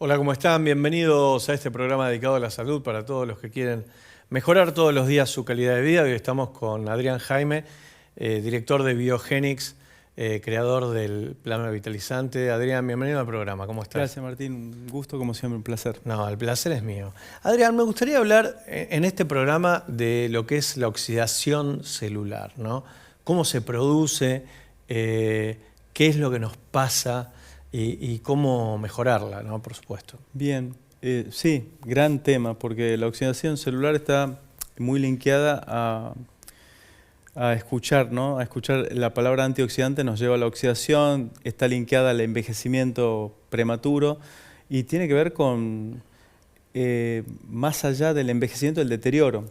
Hola, ¿cómo están? Bienvenidos a este programa dedicado a la salud para todos los que quieren mejorar todos los días su calidad de vida. Hoy estamos con Adrián Jaime, director de Biogenics, creador del Plan Revitalizante. Adrián, bienvenido al programa. ¿Cómo estás? Gracias, Martín. Un gusto, como siempre, un placer. No, el placer es mío. Adrián, me gustaría hablar en este programa de lo que es la oxidación celular, ¿no? Cómo se produce, qué es lo que nos pasa y cómo mejorarla, ¿no? Por supuesto. Bien, sí, gran tema, porque la oxidación celular está muy linkeada a escuchar, ¿no? A escuchar la palabra antioxidante nos lleva a la oxidación, está linkeada al envejecimiento prematuro y tiene que ver con, más allá del envejecimiento, el deterioro.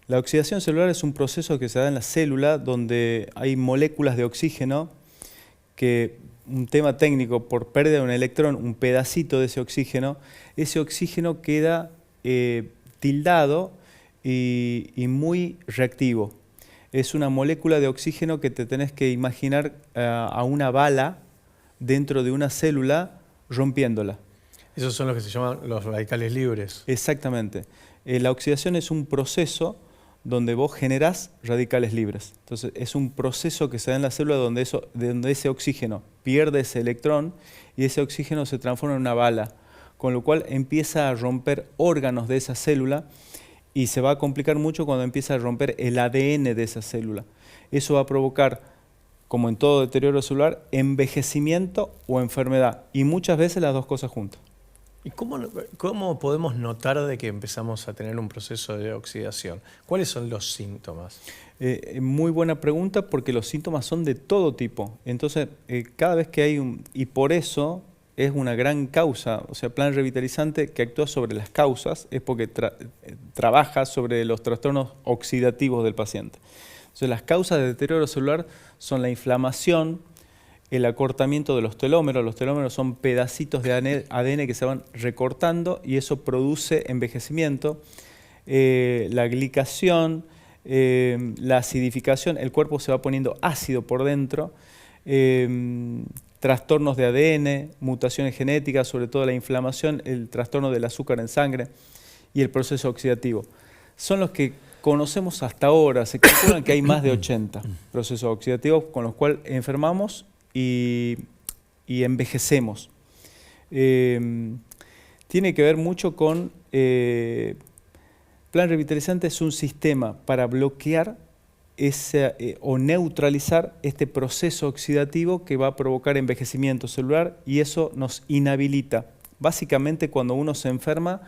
La oxidación celular es un proceso que se da en la célula donde hay moléculas de oxígeno que, un tema técnico, por pérdida de un electrón, un pedacito de ese oxígeno queda tildado y muy reactivo. Es una molécula de oxígeno que te tenés que imaginar a una bala dentro de una célula rompiéndola. Esos son los que se llaman los radicales libres. Exactamente. La oxidación es un proceso donde vos generás radicales libres. Entonces es un proceso que se da en la célula donde ese oxígeno pierde ese electrón y ese oxígeno se transforma en una bala, con lo cual empieza a romper órganos de esa célula y se va a complicar mucho cuando empieza a romper el ADN de esa célula. Eso va a provocar, como en todo deterioro celular, envejecimiento o enfermedad, y muchas veces las dos cosas juntas. ¿Y cómo podemos notar de que empezamos a tener un proceso de oxidación? ¿Cuáles son los síntomas? Muy buena pregunta, porque los síntomas son de todo tipo. Entonces, cada vez que hay y por eso es una gran causa, o sea, Plan Revitalizante, que actúa sobre las causas, es porque trabaja sobre los trastornos oxidativos del paciente. Entonces, las causas de deterioro celular son la inflamación, el acortamiento de los telómeros. Los telómeros son pedacitos de ADN que se van recortando y eso produce envejecimiento. La glicación, la acidificación, el cuerpo se va poniendo ácido por dentro. Trastornos de ADN, mutaciones genéticas, sobre todo la inflamación, el trastorno del azúcar en sangre y el proceso oxidativo. Son los que conocemos hasta ahora. Se calculan que hay más de 80 procesos oxidativos con los cuales enfermamos y envejecemos. Tiene que ver mucho con... Plan Revitalizante es un sistema para bloquear o neutralizar este proceso oxidativo que va a provocar envejecimiento celular, y eso nos inhabilita. Básicamente, cuando uno se enferma,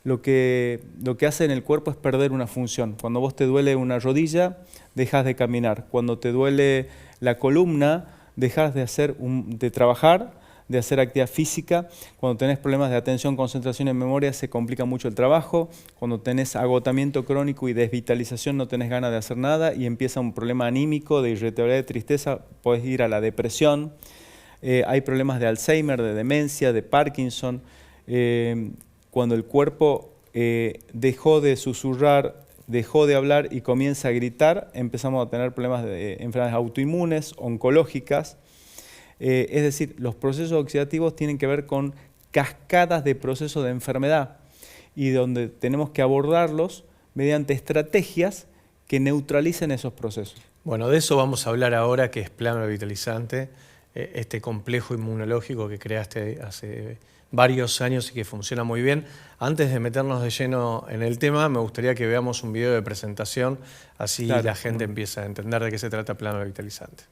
lo que hace en el cuerpo es perder una función. Cuando vos te duele una rodilla, dejas de caminar. Cuando te duele la columna, dejas de trabajar, de hacer actividad física. Cuando tenés problemas de atención, concentración y memoria, se complica mucho el trabajo. Cuando tenés agotamiento crónico y desvitalización, no tenés ganas de hacer nada y empieza un problema anímico, de irritabilidad, de tristeza, podés ir a la depresión. Hay problemas de Alzheimer, de demencia, de Parkinson. Cuando el cuerpo dejó de susurrar, dejó de hablar y comienza a gritar, empezamos a tener problemas de enfermedades autoinmunes, oncológicas. Es decir, los procesos oxidativos tienen que ver con cascadas de procesos de enfermedad y donde tenemos que abordarlos mediante estrategias que neutralicen esos procesos. Bueno, de eso vamos a hablar ahora, que es Plan Revitalizante, este complejo inmunológico que creaste hace varios años y que funciona muy bien. Antes de meternos de lleno en el tema, me gustaría que veamos un video de presentación, así claro, la gente empieza a entender de qué se trata Plan Revitalizante.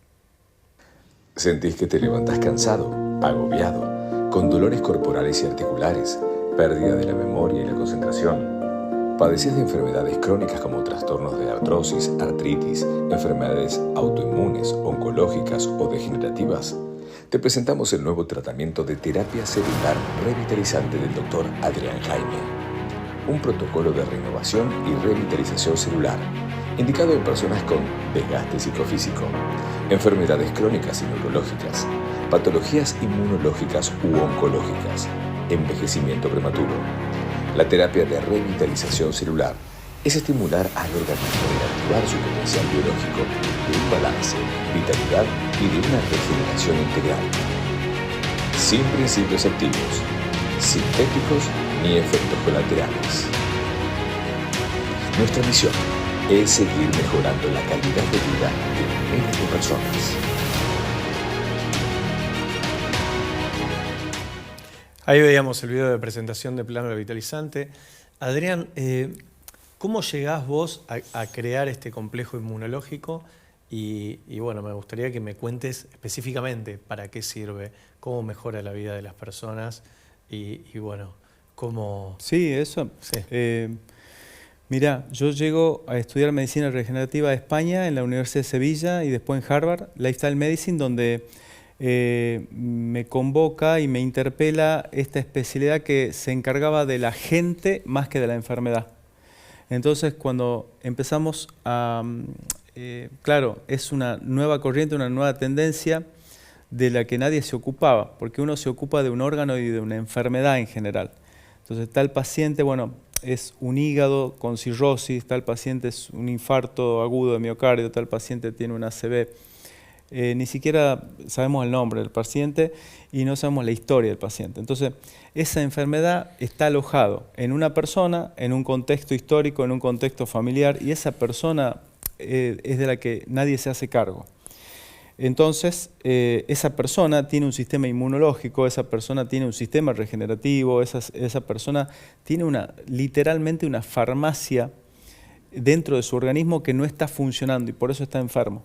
¿Sentís que te levantás cansado, agobiado, con dolores corporales y articulares, pérdida de la memoria y la concentración? ¿Padecés de enfermedades crónicas como trastornos de artrosis, artritis, enfermedades autoinmunes, oncológicas o degenerativas? Te presentamos el nuevo tratamiento de terapia celular revitalizante del Dr. Adrián Jaime. Un protocolo de renovación y revitalización celular, indicado en personas con desgaste psicofísico, enfermedades crónicas y neurológicas, patologías inmunológicas u oncológicas, envejecimiento prematuro. La terapia de revitalización celular es estimular al organismo de activar su potencial biológico de un balance, vitalidad y de una regeneración integral. sin principios activos, sintéticos ni efectos colaterales. Nuestra misión es seguir mejorando la calidad de vida de miles de personas. Ahí veíamos el video de presentación de Plan Revitalizante. Adrián, ¿cómo llegás vos a crear este complejo inmunológico? Y bueno, me gustaría que me cuentes específicamente para qué sirve, cómo mejora la vida de las personas y bueno, cómo... Sí, eso. Sí. Mirá, yo llego a estudiar Medicina Regenerativa a España en la Universidad de Sevilla y después en Harvard, Lifestyle Medicine, donde me convoca y me interpela esta especialidad que se encargaba de la gente más que de la enfermedad. Entonces, cuando empezamos a... claro, es una nueva corriente, una nueva tendencia de la que nadie se ocupaba, porque uno se ocupa de un órgano y de una enfermedad en general. Entonces, tal paciente, bueno, es un hígado con cirrosis, tal paciente es un infarto agudo de miocardio, tal paciente tiene una ACV. Ni siquiera sabemos el nombre del paciente y no sabemos la historia del paciente. Entonces, esa enfermedad está alojado en una persona, en un contexto histórico, en un contexto familiar, y esa persona es de la que nadie se hace cargo. Entonces, esa persona tiene un sistema inmunológico, esa persona tiene un sistema regenerativo, esa persona tiene literalmente una farmacia dentro de su organismo que no está funcionando y por eso está enfermo.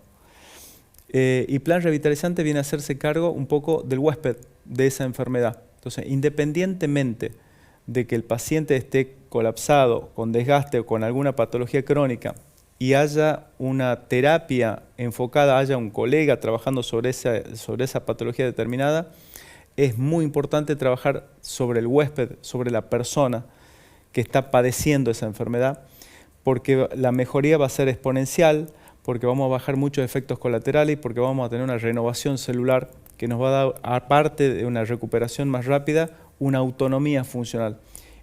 Y Plan Revitalizante viene a hacerse cargo un poco del huésped de esa enfermedad. Entonces, independientemente de que el paciente esté colapsado, con desgaste o con alguna patología crónica y haya una terapia enfocada, haya un colega trabajando sobre esa patología determinada, es muy importante trabajar sobre el huésped, sobre la persona que está padeciendo esa enfermedad, porque la mejoría va a ser exponencial, porque vamos a bajar muchos efectos colaterales y porque vamos a tener una renovación celular que nos va a dar, aparte de una recuperación más rápida, una autonomía funcional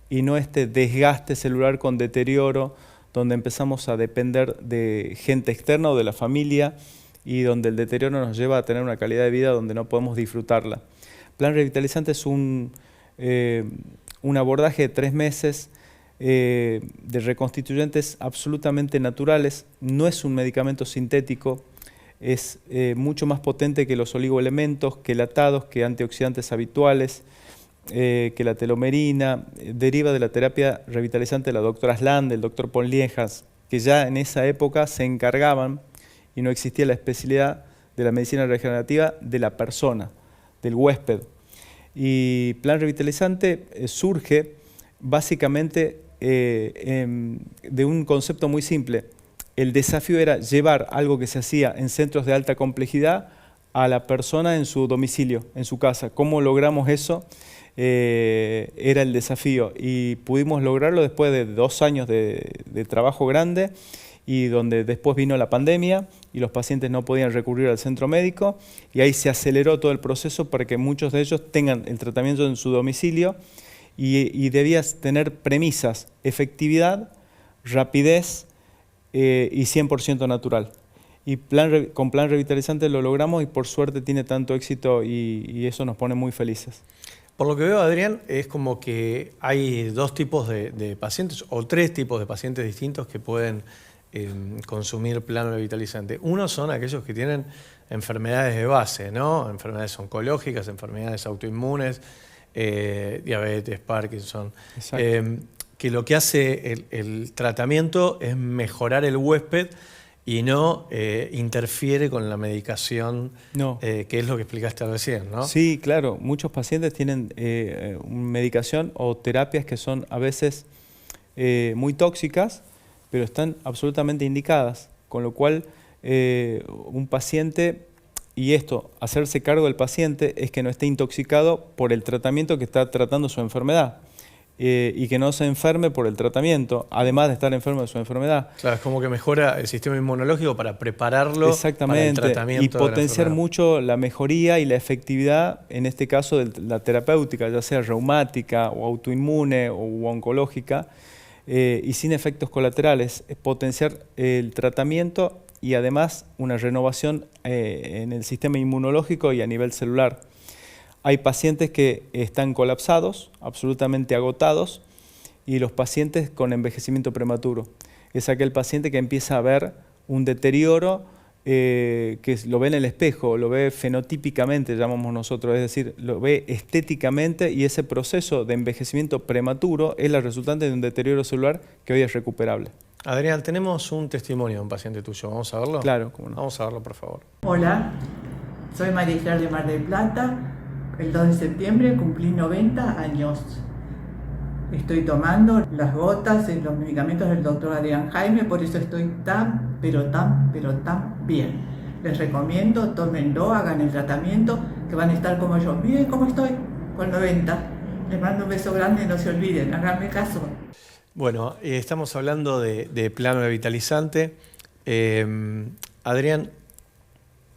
y no este desgaste celular con deterioro donde empezamos a depender de gente externa o de la familia y donde el deterioro nos lleva a tener una calidad de vida donde no podemos disfrutarla. Plan Revitalizante es un abordaje de 3 meses de reconstituyentes absolutamente naturales, no es un medicamento sintético, es mucho más potente que los oligoelementos, que latados, que antioxidantes habituales, que la telomerina, deriva de la terapia revitalizante de la doctora Aslan, del doctor Paul Liejas, que ya en esa época se encargaban, y no existía la especialidad de la medicina regenerativa, de la persona, del huésped. Y Plan Revitalizante surge básicamente de un concepto muy simple. El desafío era llevar algo que se hacía en centros de alta complejidad a la persona en su domicilio, en su casa. ¿Cómo logramos eso? Era el desafío y pudimos lograrlo después de 2 años de trabajo grande y donde después vino la pandemia y los pacientes no podían recurrir al centro médico y ahí se aceleró todo el proceso para que muchos de ellos tengan el tratamiento en su domicilio y debías tener premisas, efectividad, rapidez y 100% natural. Y con Plan Revitalizante lo logramos y por suerte tiene tanto éxito y eso nos pone muy felices. Por lo que veo, Adrián, es como que hay 2 tipos de pacientes o 3 tipos de pacientes distintos que pueden consumir Plan Revitalizante. Uno son aquellos que tienen enfermedades de base, ¿no? Enfermedades oncológicas, enfermedades autoinmunes, diabetes, Parkinson, que lo que hace el tratamiento es mejorar el huésped y no interfiere con la medicación, No. Que es lo que explicaste recién, ¿no? Sí, claro. Muchos pacientes tienen medicación o terapias que son a veces muy tóxicas, pero están absolutamente indicadas, con lo cual un paciente, y esto, hacerse cargo del paciente es que no esté intoxicado por el tratamiento que está tratando su enfermedad. Y que no se enferme por el tratamiento, además de estar enfermo de su enfermedad. Claro, es como que mejora el sistema inmunológico para prepararlo para el tratamiento y potenciar mucho la mejoría y la efectividad, en este caso de la terapéutica, ya sea reumática o autoinmune o oncológica, y sin efectos colaterales, potenciar el tratamiento y además una renovación en el sistema inmunológico y a nivel celular. Hay pacientes que están colapsados, absolutamente agotados, y los pacientes con envejecimiento prematuro. Es aquel paciente que empieza a ver un deterioro que lo ve en el espejo, lo ve fenotípicamente, llamamos nosotros, es decir, lo ve estéticamente, y ese proceso de envejecimiento prematuro es la resultante de un deterioro celular que hoy es recuperable. Adrián, tenemos un testimonio de un paciente tuyo. ¿Vamos a verlo? Claro, cómo no. Vamos a verlo, por favor. Hola, soy María Isabel de Mar del Plata. El 2 de septiembre cumplí 90 años. Estoy tomando las gotas y los medicamentos del doctor Adrián Jaime, por eso estoy tan bien. Les recomiendo, tómenlo, hagan el tratamiento, que van a estar como yo. Miren cómo estoy, con 90. Les mando un beso grande, no se olviden, háganme caso. Bueno, estamos hablando de Plan Revitalizante. Adrián,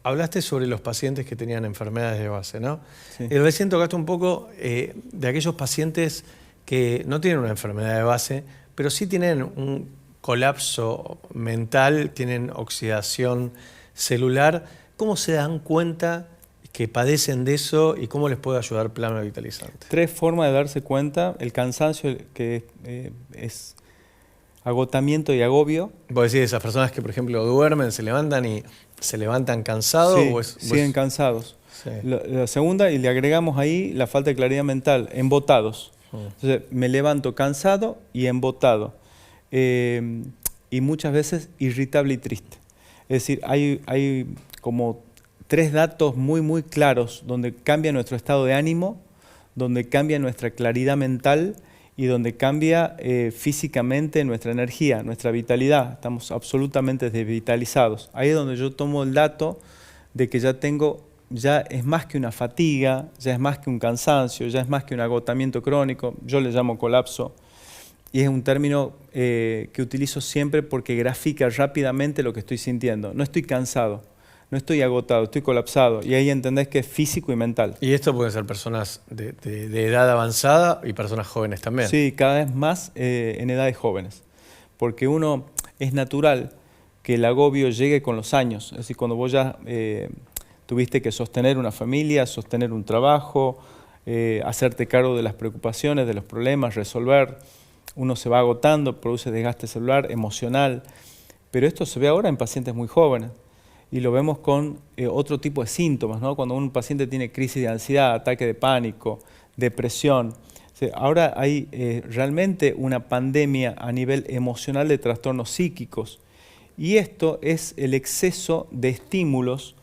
hablaste sobre los pacientes que tenían enfermedades de base, ¿no? Sí. Recién tocaste un poco de aquellos pacientes que no tienen una enfermedad de base, pero sí tienen un colapso mental, tienen oxidación celular. ¿Cómo se dan cuenta que padecen de eso y cómo les puede ayudar Plan Revitalizante? 3 formas de darse cuenta: el cansancio, que es agotamiento y agobio. ¿Vos decís esas personas que, por ejemplo, duermen, se levantan y se levantan cansados? Sí, siguen cansados. Sí. La segunda, y le agregamos ahí la falta de claridad mental, embotados. Entonces, me levanto cansado y embotado. Y muchas veces irritable y triste. Es decir, hay como 3 datos muy claros donde cambia nuestro estado de ánimo, donde cambia nuestra claridad mental y donde cambia físicamente nuestra energía, nuestra vitalidad. Estamos absolutamente desvitalizados. Ahí es donde yo tomo el dato de que ya es más que una fatiga, ya es más que un cansancio, ya es más que un agotamiento crónico. Yo le llamo colapso. Y es un término que utilizo siempre porque grafica rápidamente lo que estoy sintiendo. No estoy cansado, no estoy agotado, estoy colapsado. Y ahí entendés que es físico y mental. Y esto puede ser personas de edad avanzada y personas jóvenes también. Sí, cada vez más en edades jóvenes. Porque es natural que el agobio llegue con los años. Es decir, cuando vos ya tuviste que sostener una familia, sostener un trabajo, hacerte cargo de las preocupaciones, de los problemas, resolver. Uno se va agotando, produce desgaste celular, emocional, pero esto se ve ahora en pacientes muy jóvenes y lo vemos con otro tipo de síntomas, ¿no? Cuando un paciente tiene crisis de ansiedad, ataque de pánico, depresión. O sea, ahora hay realmente una pandemia a nivel emocional de trastornos psíquicos, y esto es el exceso de estímulos,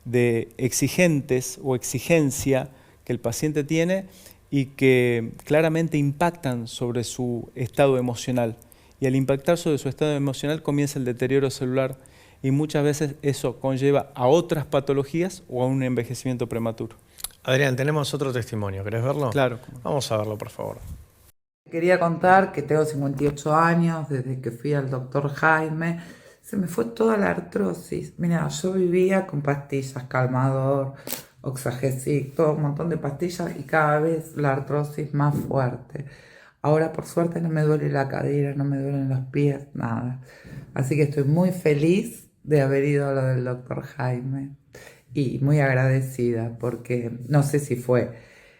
de exigentes o exigencia que el paciente tiene y que claramente impactan sobre su estado emocional. Y al impactar sobre su estado emocional comienza el deterioro celular, y muchas veces eso conlleva a otras patologías o a un envejecimiento prematuro. Adrián, tenemos otro testimonio. ¿Querés verlo? Claro. Vamos a verlo, por favor. Quería contar que tengo 58 años, desde que fui al doctor Jaime, se me fue toda la artrosis. Mira, yo vivía con pastillas, calmador, Oxagesic, todo un montón de pastillas, y cada vez la artrosis más fuerte. Ahora, por suerte, no me duele la cadera, no me duelen los pies, nada. Así que estoy muy feliz de haber ido a lo del doctor Jaime y muy agradecida, porque no sé si fue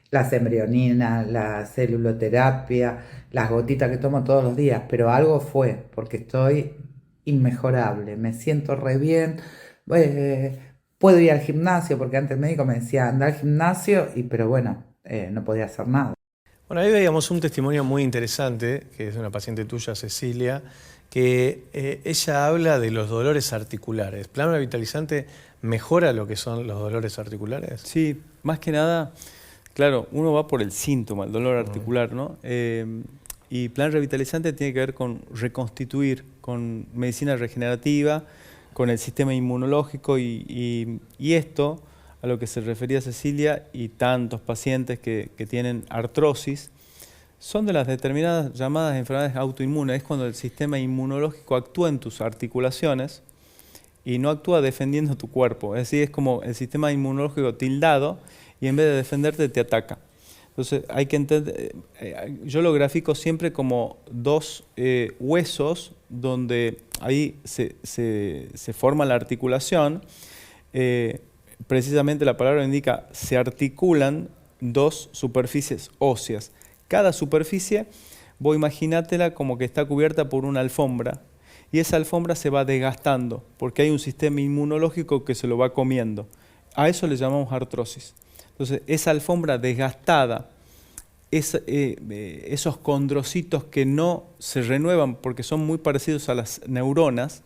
la sembrionina, la celuloterapia, las gotitas que tomo todos los días, pero algo fue, porque estoy inmejorable, me siento re bien. Puedo ir al gimnasio, porque antes el médico me decía, anda al gimnasio, pero bueno, no podía hacer nada. Bueno, ahí veíamos un testimonio muy interesante, que es de una paciente tuya, Cecilia, que ella habla de los dolores articulares. ¿Plan Revitalizante mejora lo que son los dolores articulares? Sí, más que nada, claro, uno va por el síntoma, el dolor articular, ¿no? Y Plan Revitalizante tiene que ver con reconstituir, con medicina regenerativa, con el sistema inmunológico, y esto, a lo que se refería Cecilia y tantos pacientes que tienen artrosis, son de las determinadas llamadas enfermedades autoinmunes. Es cuando el sistema inmunológico actúa en tus articulaciones y no actúa defendiendo tu cuerpo. Es decir, es como el sistema inmunológico tildado, y en vez de defenderte te ataca. Entonces hay que entender, yo lo grafico siempre como 2 huesos donde ahí se forma la articulación. Precisamente la palabra indica, se articulan 2 superficies óseas. Cada superficie, vos imaginátela como que está cubierta por una alfombra, y esa alfombra se va desgastando, porque hay un sistema inmunológico que se lo va comiendo. A eso le llamamos artrosis. Entonces, esa alfombra desgastada, esos condrocitos que no se renuevan porque son muy parecidos a las neuronas,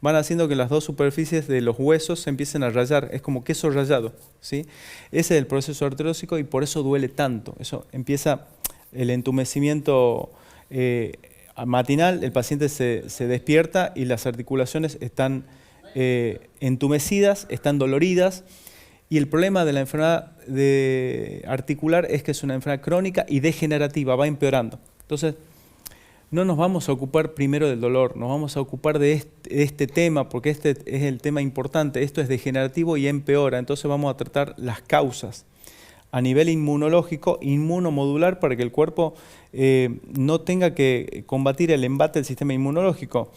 van haciendo que las 2 superficies de los huesos se empiecen a rayar. Es como queso rallado, ¿sí? Ese es el proceso artrósico y por eso duele tanto. Eso empieza el entumecimiento matinal, el paciente se despierta y las articulaciones están entumecidas, están doloridas. Y el problema de la enfermedad articular es que es una enfermedad crónica y degenerativa, va empeorando. Entonces, no nos vamos a ocupar primero del dolor, nos vamos a ocupar de este tema, porque este es el tema importante. Esto es degenerativo y empeora, entonces vamos a tratar las causas. A nivel inmunológico, inmunomodular, para que el cuerpo no tenga que combatir el embate del sistema inmunológico.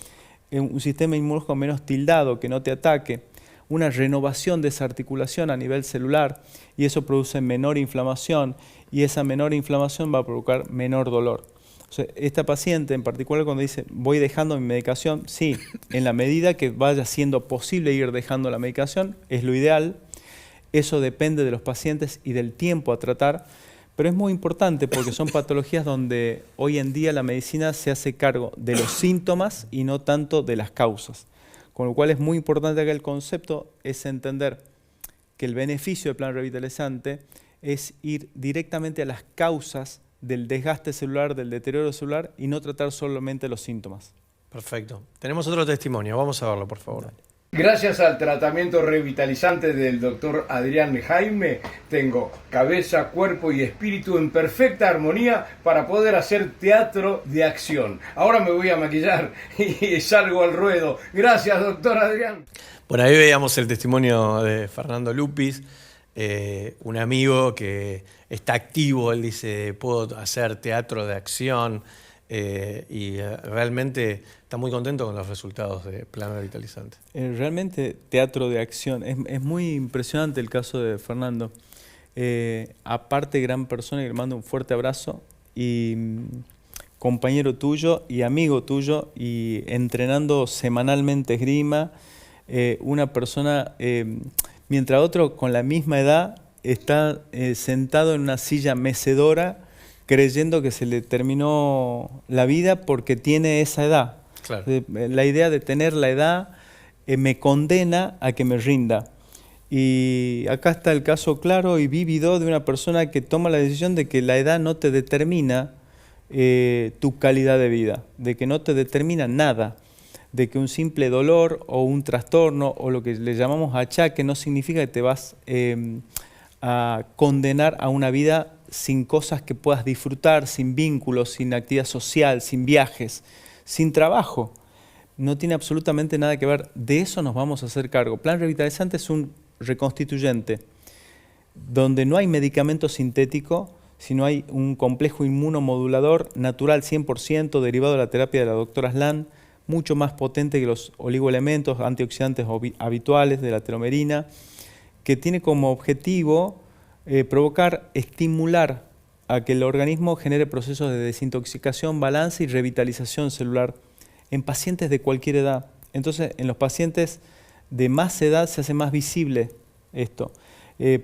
Un sistema inmunológico menos tildado, que no te ataque. Una renovación de esa articulación a nivel celular, y eso produce menor inflamación, y esa menor inflamación va a provocar menor dolor. O sea, esta paciente en particular, cuando dice voy dejando mi medicación, sí, en la medida que vaya siendo posible ir dejando la medicación, es lo ideal. Eso depende de los pacientes y del tiempo a tratar, pero es muy importante porque son patologías donde hoy en día la medicina se hace cargo de los síntomas y no tanto de las causas. Con lo cual es muy importante que el concepto es entender que el beneficio del plan revitalizante es ir directamente a las causas del desgaste celular, del deterioro celular, y no tratar solamente los síntomas. Perfecto. Tenemos otro testimonio, vamos a verlo, por favor. Dale. Gracias al tratamiento revitalizante del doctor Adrián Jaime, tengo cabeza, cuerpo y espíritu en perfecta armonía para poder hacer teatro de acción. Ahora me voy a maquillar y salgo al ruedo. Gracias, doctor Adrián. Bueno, ahí veíamos el testimonio de Fernando Lupis, un amigo que está activo. Él dice, puedo hacer teatro de acción, y realmente está muy contento con los resultados de Plan Revitalizante. Realmente teatro de acción, es muy impresionante el caso de Fernando. Aparte, gran persona, y le mando un fuerte abrazo, y compañero tuyo y amigo tuyo, y entrenando semanalmente esgrima, una persona, mientras otro con la misma edad está sentado en una silla mecedora, creyendo que se le terminó la vida porque tiene esa edad. Claro. La idea de tener la edad me condena a que me rinda. Y acá está el caso claro y vívido de una persona que toma la decisión de que la edad no te determina tu calidad de vida, de que no te determina nada, de que un simple dolor o un trastorno o lo que le llamamos achaque no significa que te vas a condenar a una vida sin cosas que puedas disfrutar, sin vínculos, sin actividad social, sin viajes, sin trabajo. No tiene absolutamente nada que ver. De eso nos vamos a hacer cargo. Plan Revitalizante es un reconstituyente donde no hay medicamento sintético, sino hay un complejo inmunomodulador natural 100% derivado de la terapia de la doctora Aslan, mucho más potente que los oligoelementos antioxidantes habituales de la telomerina, que tiene como objetivo estimular a que el organismo genere procesos de desintoxicación, balance y revitalización celular en pacientes de cualquier edad. Entonces, en los pacientes de más edad se hace más visible esto,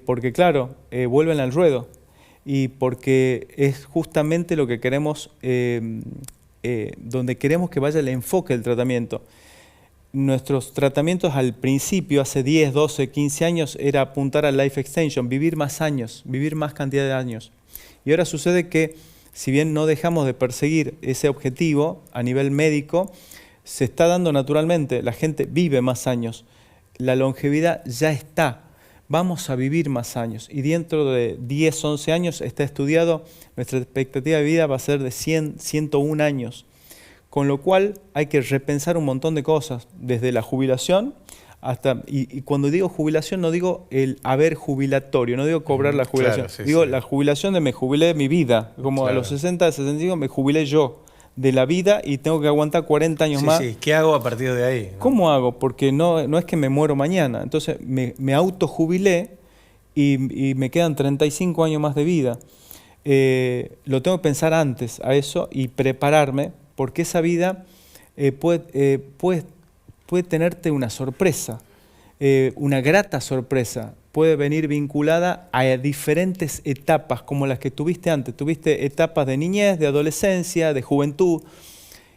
porque claro, vuelven al ruedo y porque es justamente lo que queremos, donde queremos que vaya el enfoque del tratamiento. Nuestros tratamientos al principio, hace 10, 12, 15 años, era apuntar al life extension, vivir más años, vivir más cantidad de años. Y ahora sucede que, si bien no dejamos de perseguir ese objetivo a nivel médico, se está dando naturalmente, la gente vive más años, la longevidad ya está, vamos a vivir más años. Y dentro de 10, 11 años está estudiado, nuestra expectativa de vida va a ser de 100, 101 años. Con lo cual hay que repensar un montón de cosas, desde la jubilación hasta, y cuando digo jubilación no digo el haber jubilatorio, no digo cobrar la jubilación, claro, sí, digo sí. La jubilación de me jubilé de mi vida, como Claro. a los 60, 65 me jubilé yo de la vida y tengo que aguantar 40 años más. Sí, ¿qué hago a partir de ahí? ¿No? ¿Cómo hago? Porque no es que me muero mañana, entonces me autojubilé y me quedan 35 años más de vida. Lo tengo que pensar antes a eso y prepararme, porque esa vida puede tenerte una sorpresa, una grata sorpresa. Puede venir vinculada a diferentes etapas como las que tuviste antes. Tuviste etapas de niñez, de adolescencia, de juventud,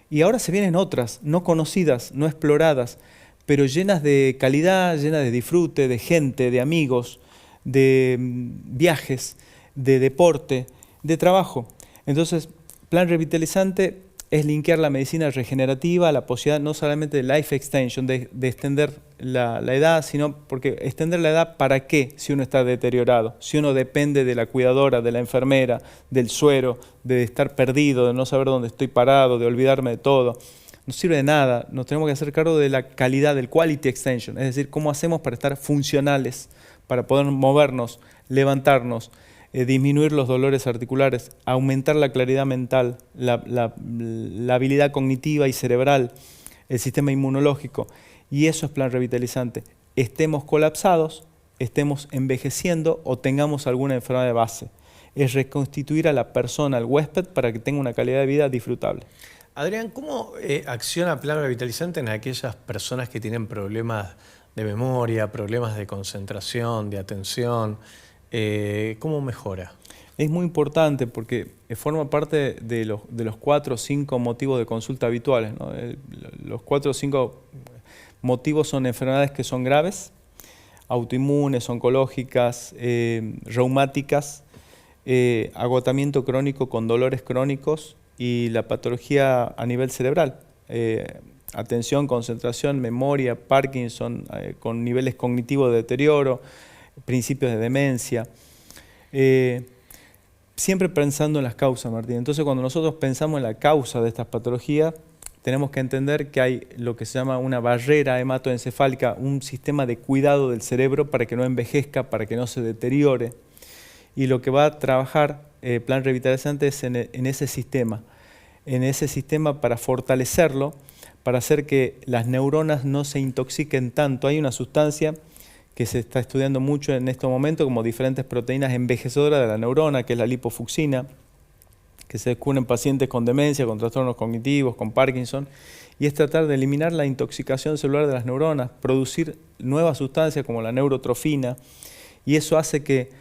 y ahora se vienen otras, no conocidas, no exploradas, pero llenas de calidad, llenas de disfrute, de gente, de amigos, de viajes, de deporte, de trabajo. Entonces, plan revitalizante es linkear la medicina regenerativa, la posibilidad no solamente de life extension, de extender la edad, sino porque extender la edad, ¿para qué? Si uno está deteriorado, si uno depende de la cuidadora, de la enfermera, del suero, de estar perdido, de no saber dónde estoy parado, de olvidarme de todo. No sirve de nada, nos tenemos que hacer cargo de la calidad, del quality extension, es decir, cómo hacemos para estar funcionales, para poder movernos, levantarnos, disminuir los dolores articulares, aumentar la claridad mental, la habilidad cognitiva y cerebral, el sistema inmunológico. Y eso es plan revitalizante. Estemos colapsados, estemos envejeciendo o tengamos alguna enfermedad de base. Es reconstituir a la persona, al huésped, para que tenga una calidad de vida disfrutable. Adrián, ¿cómo acciona plan revitalizante en aquellas personas que tienen problemas de memoria, problemas de concentración, de atención? ¿Cómo mejora? Es muy importante porque forma parte de los 4 o 5 motivos de consulta habituales, ¿no? Los 4 o 5 motivos son enfermedades que son graves, autoinmunes, oncológicas, reumáticas, agotamiento crónico con dolores crónicos y la patología a nivel cerebral. Atención, concentración, memoria, Parkinson, con niveles cognitivos de deterioro, principios de demencia. Siempre pensando en las causas, Martín. Entonces, cuando nosotros pensamos en la causa de estas patologías, tenemos que entender que hay lo que se llama una barrera hematoencefálica, un sistema de cuidado del cerebro para que no envejezca, para que no se deteriore. Y lo que va a trabajar plan revitalizante es en ese sistema para fortalecerlo, para hacer que las neuronas no se intoxiquen tanto. Hay una sustancia que se está estudiando mucho en estos momentos como diferentes proteínas envejecedoras de la neurona, que es la lipofucsina, que se descubre en pacientes con demencia, con trastornos cognitivos, con Parkinson, y es tratar de eliminar la intoxicación celular de las neuronas, producir nuevas sustancias como la neurotrofina, y eso hace que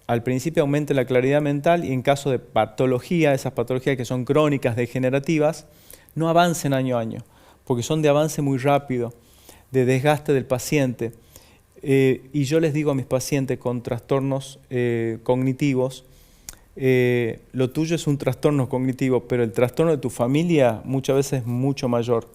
al principio aumente la claridad mental y en caso de patología, esas patologías que son crónicas, degenerativas, no avancen año a año, porque son de avance muy rápido, de desgaste del paciente. Y yo les digo a mis pacientes con trastornos cognitivos, lo tuyo es un trastorno cognitivo, pero el trastorno de tu familia muchas veces es mucho mayor.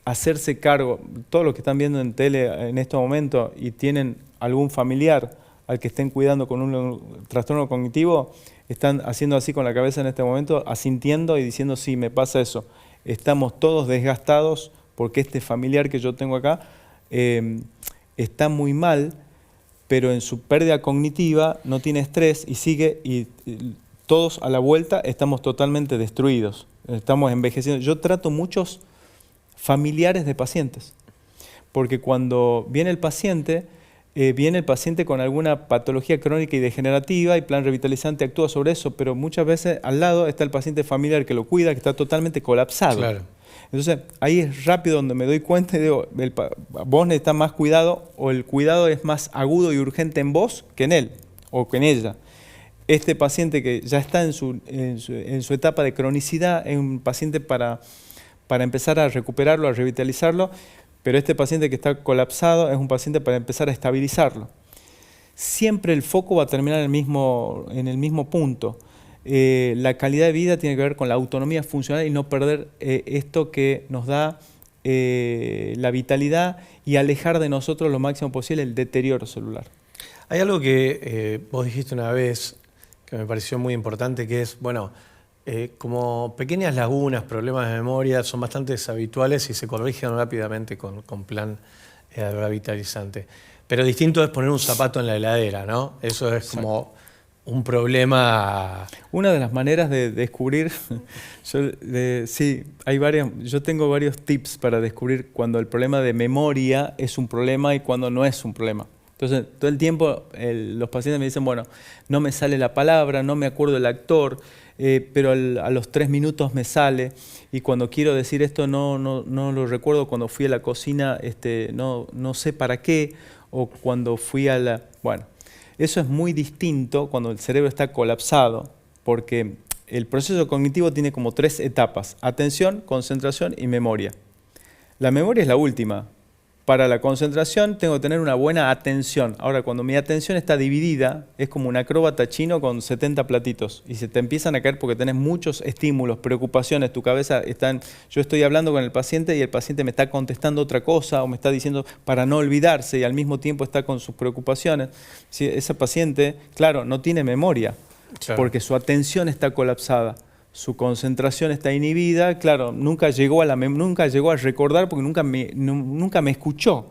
Hacerse cargo, todos los que están viendo en tele en este momento y tienen algún familiar al que estén cuidando con un trastorno cognitivo, están haciendo así con la cabeza en este momento, asintiendo y diciendo, sí, me pasa eso. Estamos todos desgastados porque este familiar que yo tengo acá está muy mal, pero en su pérdida cognitiva no tiene estrés y sigue, y todos a la vuelta estamos totalmente destruidos, estamos envejeciendo. Yo trato muchos familiares de pacientes, porque cuando viene el paciente con alguna patología crónica y degenerativa y plan revitalizante actúa sobre eso, pero muchas veces al lado está el paciente familiar que lo cuida, que está totalmente colapsado. Claro. Entonces, ahí es rápido donde me doy cuenta y digo, vos necesitas más cuidado o el cuidado es más agudo y urgente en vos que en él o que en ella. Este paciente que ya está en su etapa de cronicidad es un paciente para empezar a recuperarlo, a revitalizarlo, pero este paciente que está colapsado es un paciente para empezar a estabilizarlo. Siempre el foco va a terminar en el mismo punto. La calidad de vida tiene que ver con la autonomía funcional y no perder esto que nos da la vitalidad y alejar de nosotros lo máximo posible el deterioro celular. Hay algo que vos dijiste una vez que me pareció muy importante, que es, bueno, como pequeñas lagunas, problemas de memoria son bastante habituales y se corrigen rápidamente con plan revitalizante. Pero distinto es poner un zapato en la heladera, ¿no? Eso es como un problema. Una de las maneras de descubrir, yo tengo varios tips para descubrir cuando el problema de memoria es un problema y cuando no es un problema. Entonces, todo el tiempo los pacientes me dicen, bueno, no me sale la palabra, no me acuerdo del actor, pero a los 3 minutos me sale, y cuando quiero decir esto no lo recuerdo, cuando fui a la cocina no sé para qué, o cuando fui a la... Bueno, eso es muy distinto cuando el cerebro está colapsado, porque el proceso cognitivo tiene como 3 etapas: atención, concentración y memoria. La memoria es la última. Para la concentración tengo que tener una buena atención. Ahora, cuando mi atención está dividida, es como un acróbata chino con 70 platitos y se te empiezan a caer porque tenés muchos estímulos, preocupaciones, tu cabeza está en... Yo estoy hablando con el paciente y el paciente me está contestando otra cosa o me está diciendo para no olvidarse y al mismo tiempo está con sus preocupaciones. Si ese paciente, claro, no tiene memoria, claro, porque su atención está colapsada. Su concentración está inhibida, claro, nunca llegó a recordar porque nunca me escuchó.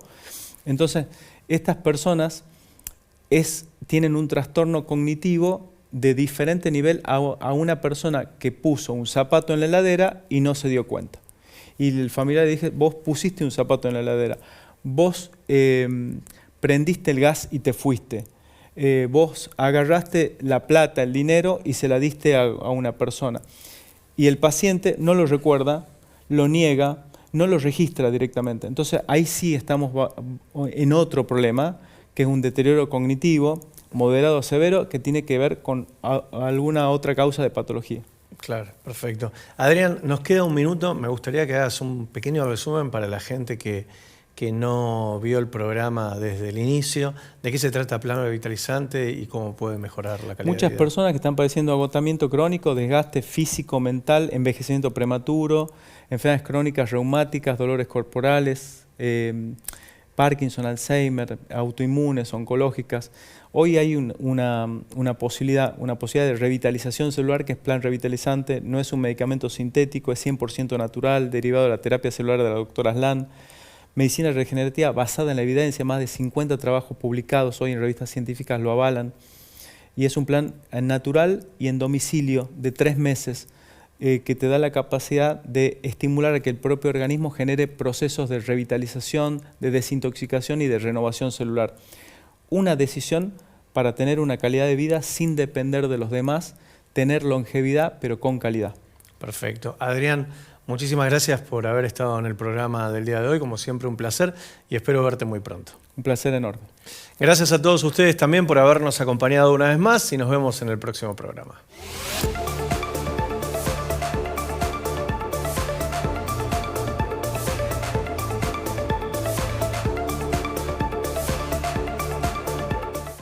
Entonces, estas personas tienen un trastorno cognitivo de diferente nivel a una persona que puso un zapato en la heladera y no se dio cuenta. Y el familiar le dije, vos pusiste un zapato en la heladera, vos prendiste el gas y te fuiste. Vos agarraste la plata, el dinero y se la diste a una persona. Y el paciente no lo recuerda, lo niega, no lo registra directamente. Entonces ahí sí estamos en otro problema, que es un deterioro cognitivo moderado o severo que tiene que ver con alguna otra causa de patología. Claro, perfecto. Adrián, nos queda un minuto. Me gustaría que hagas un pequeño resumen para la gente que no vio el programa desde el inicio, de qué se trata Plan Revitalizante y cómo puede mejorar la calidad de vida. Muchas personas que están padeciendo agotamiento crónico, desgaste físico, mental, envejecimiento prematuro, enfermedades crónicas, reumáticas, dolores corporales, Parkinson, Alzheimer, autoinmunes, oncológicas. Hoy hay una posibilidad de revitalización celular que es Plan Revitalizante. No es un medicamento sintético, es 100% natural, derivado de la terapia celular de la doctora Aslan. Medicina regenerativa basada en la evidencia, más de 50 trabajos publicados hoy en revistas científicas lo avalan. Y es un plan natural y en domicilio de 3 meses que te da la capacidad de estimular a que el propio organismo genere procesos de revitalización, de desintoxicación y de renovación celular. Una decisión para tener una calidad de vida sin depender de los demás, tener longevidad pero con calidad. Perfecto. Adrián, muchísimas gracias por haber estado en el programa del día de hoy. Como siempre, un placer y espero verte muy pronto. Un placer enorme. Gracias a todos ustedes también por habernos acompañado una vez más y nos vemos en el próximo programa.